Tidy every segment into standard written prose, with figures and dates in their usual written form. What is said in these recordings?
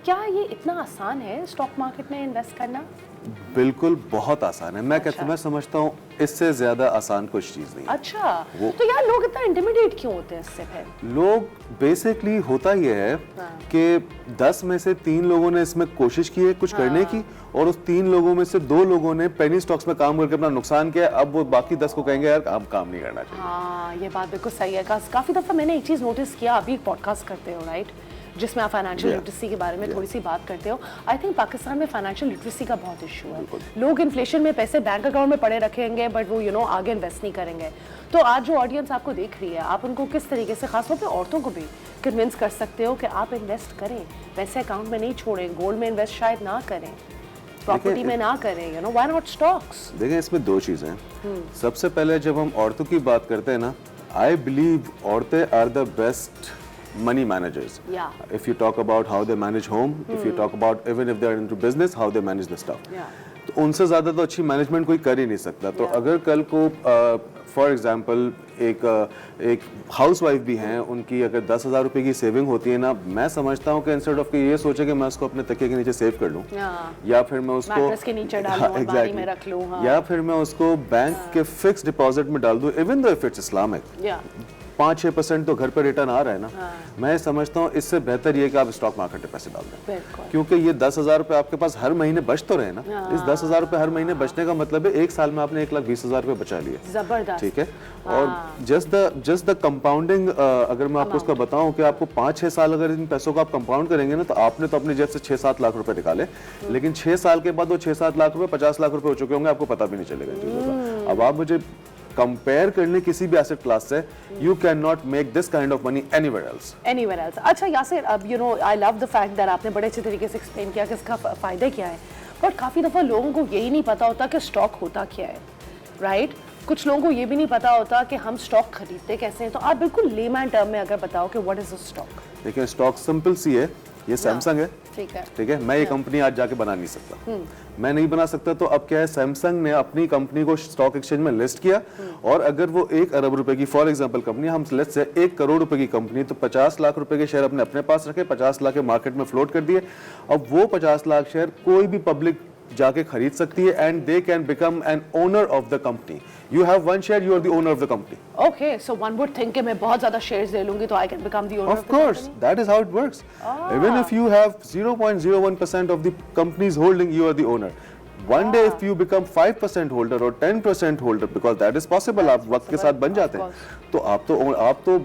क्या ये इतना आसान है स्टॉक मार्केट में इन्वेस्ट करना? बिल्कुल बहुत आसान है। मैं समझता हूँ इससे ज्यादा आसान कुछ चीज नहीं है। अच्छा, तो यार लोग इतना इंटिमिडेट क्यों होते हैं इससे फिर? लोग बेसिकली होता ये है कि 10 में से 3 लोगों ने इसमें कोशिश की है कुछ करने की, और उस 3 लोगों में से 2 लोगों ने पेनी स्टॉक्स में काम करके अपना नुकसान किया। अब वो बाकी 10 को कहेंगे यार आप काम नहीं करना चाहिए। हाँ, ये बात बिल्कुल सही है। काफी दफा मैंने एक चीज नोटिस किया, अभी पॉडकास्ट करते हो राइट, जिसमें आप फाइनेंशियल लिटरेसी के बारे में थोड़ी सी बात करते हो। आई थिंक पाकिस्तान में फाइनेंशियल लिटरेसी का बहुत इशू है। लोग इन्फ्लेशन में पैसे बैंक अकाउंट में पड़े रखेंगे बट वो आगे इन्वेस्ट नहीं करेंगे। तो आज जो ऑडियंस आपको देख रही है, आप उनको किस तरीके से, खासतौर पे औरतों को भी कन्विंस कर सकते हो कि आप इन्वेस्ट करें, पैसे अकाउंट में नहीं छोड़ें, गोल्ड में इन्वेस्ट शायद ना करें, प्रॉपर्टी में ना करें, व्हाई नॉट स्टॉक्स? देखिए इसमें 2 चीजें हैं। सबसे पहले जब हम औरतों की बात करते हैं ना, आई बिलीव औरतें are the best money managers. Yeah. If you talk about how they manage home, if you talk about even if they are into business, how they manage the stuff. Yeah. तो उनसे ज़्यादा तो अच्छी management कोई कर ही नहीं सकता। तो अगर कल को फॉर एग्जांपल एक हाउसवाइफ भी हैं, उनकी अगर 10,000 रुपए की सेविंग होती है ना, मैं समझता हूँ कि इंस्टेड ऑफ कि ये सोचे कि मैं उसको अपने तकिए के नीचे सेव कर लूँ, या फिर मैं उसको मैट्रेस के नीचे डाल दूँ, अलमारी में रख लूँ, या फिर मैं उसको बैंक के फिक्स डिपॉजिट में डाल दूँ, even though if it's Islamic, 5-6% तो घर पर रिटर्न आ रहा है ना। मैं समझता हूँ इससे बेहतर ये कि आप स्टॉक मार्केट में पैसे डाल दें, क्योंकि ये 10,000 रुपए आपके पास हर महीने बच तो रहे ना। इस 10,000 रुपए हर महीने बचने का मतलब है 1 साल में आपने 1,20,000 रुपए बचा लिए। जबरदस्त, ठीक है। और जस्ट द कंपाउंडिंग, अगर मैं आपको उसका बताऊं कि आपको 5-6 साल अगर इन पैसों को आप कंपाउंड करेंगे ना, तो आपने तो अपनी जेब से 6-7 लाख रुपए निकाले, लेकिन 6 साल के बाद वो 6-7 लाख रुपए 50 लाख रुपए हो चुके होंगे, आपको पता भी नहीं चलेगा इन चीजों का। अब आप मुझे कंपेयर करने किसी भी एसेट क्लास से, you can not make this kind of money anywhere else. अच्छा यासिर, अब I love the fact that आपने बड़े अच्छे तरीके से एक्सप्लेन किया कि इसका फायदा क्या है, बट काफी दफा लोगों को यही नहीं पता होता कि स्टॉक होता क्या है, राइट? कुछ लोगों को ये भी नहीं पता होता कि हम स्टॉक खरीदते कैसे हैं। तो आप बिल्कुल लेमैन टर्म में अगर बताओ कि व्हाट इज अ स्टॉक? देखिए स्टॉक सिंपल सी है, ये सैमसंग है, ठीक है। मैं ये कंपनी आज जाके बना नहीं सकता, मैं नहीं बना सकता। तो अब क्या है, सैमसंग ने अपनी कंपनी को स्टॉक एक्सचेंज में लिस्ट किया, और अगर वो 1 अरब रुपए की फॉर एग्जांपल कंपनी, हम लेट्स से 1 करोड़ रुपए की कंपनी, तो 50 लाख रुपए के शेयर अपने पास रखे, 50 लाख के मार्केट में फ्लोट कर दिए। अब वो 50 लाख शेयर कोई भी पब्लिक जाके खरीद सकती है, and they can become an owner of the company. You have one share, you are the owner of the company. Okay, so one would think कि मैं बहुत ज़्यादा shares ले लूँगी तो I can become the owner of the company. Of course, that is how it works. Even if you have 0.01% of the company's holding, you are the owner. One day if you become 5% holder or 10% holder, because that is possible, आप वक्त के साथ बन जाते हैं, तो आप तो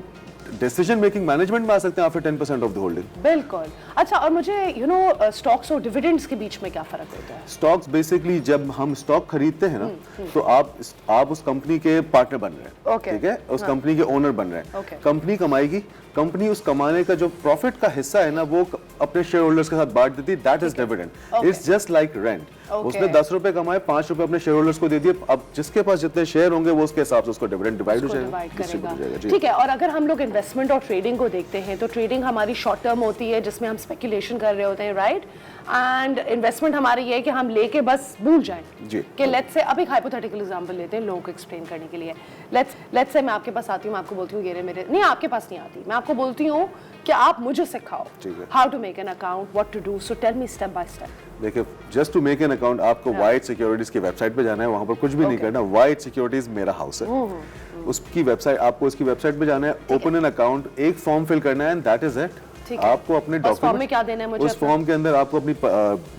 डिसीजन मेकिंग मैनेजमेंट में आ सकते हैं आफ्टर 10% ऑफ द होल्डिंग। बिल्कुल। अच्छा, और मुझे स्टॉक्स और डिविडेंड्स के बीच में क्या फर्क होता है? स्टॉक्स बेसिकली जब हम स्टॉक खरीदते हैं ना, तो आप उस कंपनी के पार्टनर बन रहे हैं, ठीक है, उस कंपनी के ओनर बन रहे हैं। कंपनी कमाएगी, कंपनी उस कमाने का जो प्रॉफिट का हिस्सा है ना, वो अपने शेयर होल्डर्स के साथ बांट देती है। That is dividend. It's just like rent. उसने 10 रुपए कमाए, 5 रुपए अपने शेयर होल्डर्स को दे दिए। अब जिसके पास जितने शेयर होंगे वो उसके हिसाब से उसको डिविडेंड डिवाइड हो जाएगा। ठीक है। और अगर हम लोग इन्वेस्टमेंट और ट्रेडिंग को देखते हैं, तो ट्रेडिंग हमारी शॉर्ट टर्म होती है, जिसमें हम स्पेकुलेशन कर रहे होते हैं, राइट? एंड इन्वेस्टमेंट हमारी ये है कि हम लेके बस भूल जाएं कि लेट्स से, अब एक हाइपोथेटिकल एग्जांपल लेते हैं लोगों को एक्सप्लेन करने के लिए। लेट्स से मैं आपके पास आती हूँ, मैं आपको बोलती हूँ ये मेरे, नहीं आपके पास नहीं आती, मैं आपको बोलती हूँ कि आप मुझे सिखाओ how to make an account, what to do, so tell me step by step. देखिए, just to make an account आपको वाइट सिक्योरिटीज की वेबसाइट पे जाना है, वहां पर कुछ भी नहीं करना। वाइट सिक्योरिटीज मेरा हाउस है, उसकी वेबसाइट, आपको उसकी वेबसाइट पे जाना है, ओपन एन अकाउंट, एक फॉर्म फिल करना है, एंड दैट इज इट। आपको अपने डॉक्यूमेंट में क्या देना है मुझे? उस फॉर्म के अंदर आपको अपनी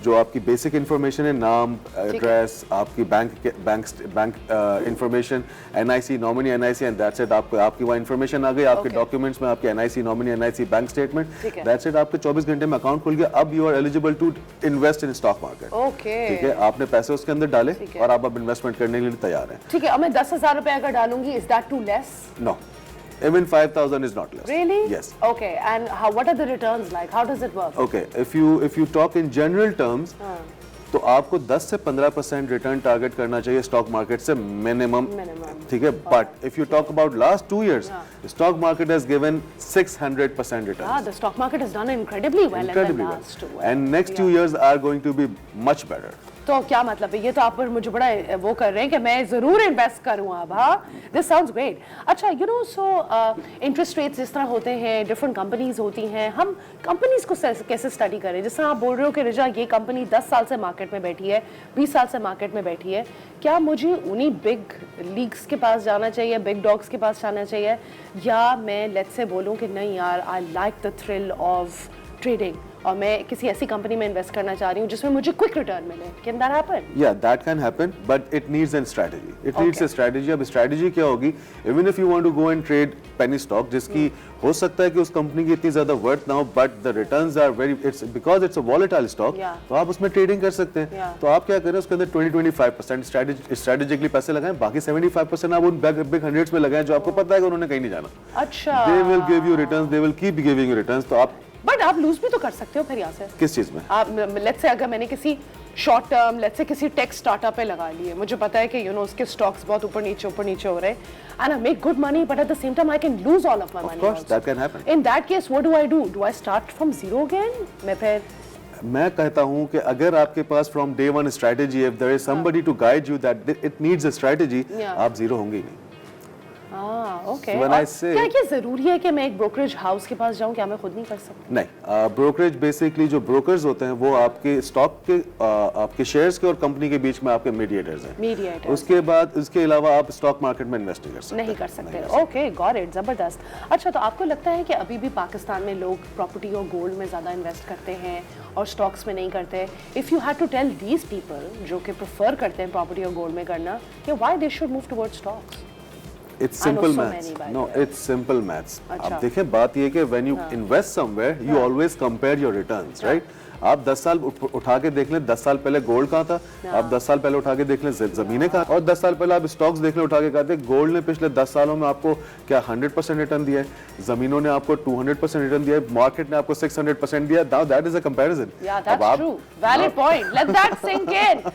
जो आपकी बेसिक इन्फॉर्मेशन है, नाम, एड्रेस, आपकी bank information, NIC, nominee NIC, and that's it. आपकी वहाँ इन्फॉर्मेशन आ गई, आपके डॉक्यूमेंट्स में आपकी NIC, nominee NIC, bank statement, that's it. आपके 24 घंटे में अकाउंट खुल गया। अब you are eligible to invest in stock market. ठीक है, आपने पैसे उसके अंदर डाले और आप अब इन्वेस्टमेंट करने के लिए तैयार हैं। ठीक है, अब मैं 10,000 रुपए अगर डालूंगी, is that too less? No, even 5,000 is not less. Really? Yes. Okay, and what are the returns like? How does it work? Okay, if you talk in general terms, तो आपको 10 से 15% रिटर्न टारगेट करना चाहिए stock market से minimum, ठीक है। But if you talk about last 2 years, stock market has given 600% return. The stock market has done incredibly well in the last 2 years. And next 2 years are going to be much better. तो क्या मतलब है, ये तो आप पर मुझे बड़ा वो कर रहे हैं कि मैं जरूर इन्वेस्ट करूँ अब। हाँ, दिस साउंड्स ग्रेट। अच्छा, you know, so interest rates जिस तरह होते हैं, डिफरेंट कंपनीज होती हैं, हम कंपनीज को कैसे स्टडी करें? जिस तरह आप बोल रहे हो कि रिजा ये कंपनी 10 साल से मार्केट में बैठी है, 20 साल से मार्केट में बैठी है, क्या मुझे उन्हीं बिग लीग्स के पास जाना चाहिए, बिग डॉग्स के पास जाना चाहिए, या मैं लेट्स से बोलूँ कि नहीं यार, I like the thrill of trading और मैं किसी ऐसी कंपनी में इन्वेस्ट करना चाह रही हूँ जिसमें मुझे क्विक रिटर्न मिले? Can that happen? Yeah, that can happen, but it needs a strategy. It needs a strategy. अब strategy क्या होगी? Even if you want to go and trade penny stock, जिसकी हो सकता है कि उस कंपनी की इतनी ज्यादा वर्थ ना हो, but the returns are very, it's because it's a volatile stock, तो आप उसमें ट्रेडिंग कर सकते हैं। तो आप क्या करें, उसके अंदर 20-25% स्ट्रेटेजिकली पैसे लगाएं, बाकी 75% आप उन बिग हंड्रेड्स में लगाएं जो आपको पता है कि उन्होंने कहीं नहीं जाना। अच्छा, They will give you returns, they will keep giving you returns। तो आप बट आप लूज भी तो कर सकते हो फिर यहाँ से। किस चीज में? आप लेट्स से अगर मैंने किसी शॉर्ट टर्म, लेट्स से किसी टेक स्टार्टअप पे लगा लिए, मुझे पता है कि यू नो उसके स्टॉक्स बहुत ऊपर नीचे हो रहे हैं, and I make good money, but at the same time I can lose all of my money. Of course, that can happen. In that case what do I do? Do I start from zero again? मैं फिर मैं कहता हूं कि अगर आपके पास from day one strategy, if there is somebody to guide you that it needs a strategy, आप जीरो होंगे ही नहीं। ओके। When I say- क्या ये जरूरी है कि मैं एक ब्रोकरेज हाउस के पास जाऊं? क्या मैं खुद नहीं कर सकती? नहीं, ब्रोकरेज बेसिकली जो ब्रोकर्स होते हैं वो आपके स्टॉक के आपके शेयर्स के और कंपनी के बीच में आपके मीडिएटर्स हैं। मीडिएटर, उसके बाद उसके अलावा आप स्टॉक मार्केट में इन्वेस्ट नहीं कर सकते। नहीं कर सकते। ओके, गॉट इट, जबरदस्त। अच्छा, तो आपको लगता है कि अभी भी पाकिस्तान में लोग प्रॉपर्टी और गोल्ड में ज़्यादा इन्वेस्ट करते हैं और स्टॉक्स में नहीं करते? If you had to tell these people जो कि प्रेफर करते हैं प्रॉपर्टी और गोल्ड में करना, कि why they should move towards stocks? It's simple maths. No, it's simple maths. आप देखें, बात ये कि when you invest somewhere, you always compare your returns, right? आप 10 साल उठा के देख लें, 10 साल पहले गोल्ड कहाँ था, आप 10 साल पहले उठा के देख लें जमीनें कहाँ, और 10 साल पहले आप स्टॉक्स देख लें उठा के कहते हैं गोल्ड ने पिछले 10 सालों में आपको क्या 100% रिटर्न दिया है, जमीनों ने आपको 200% रिटर्न दिया है, मार्केट ने आपको 600% दिया। Now that is a comparison. Yeah, that's true. Valid point. Let that sink in.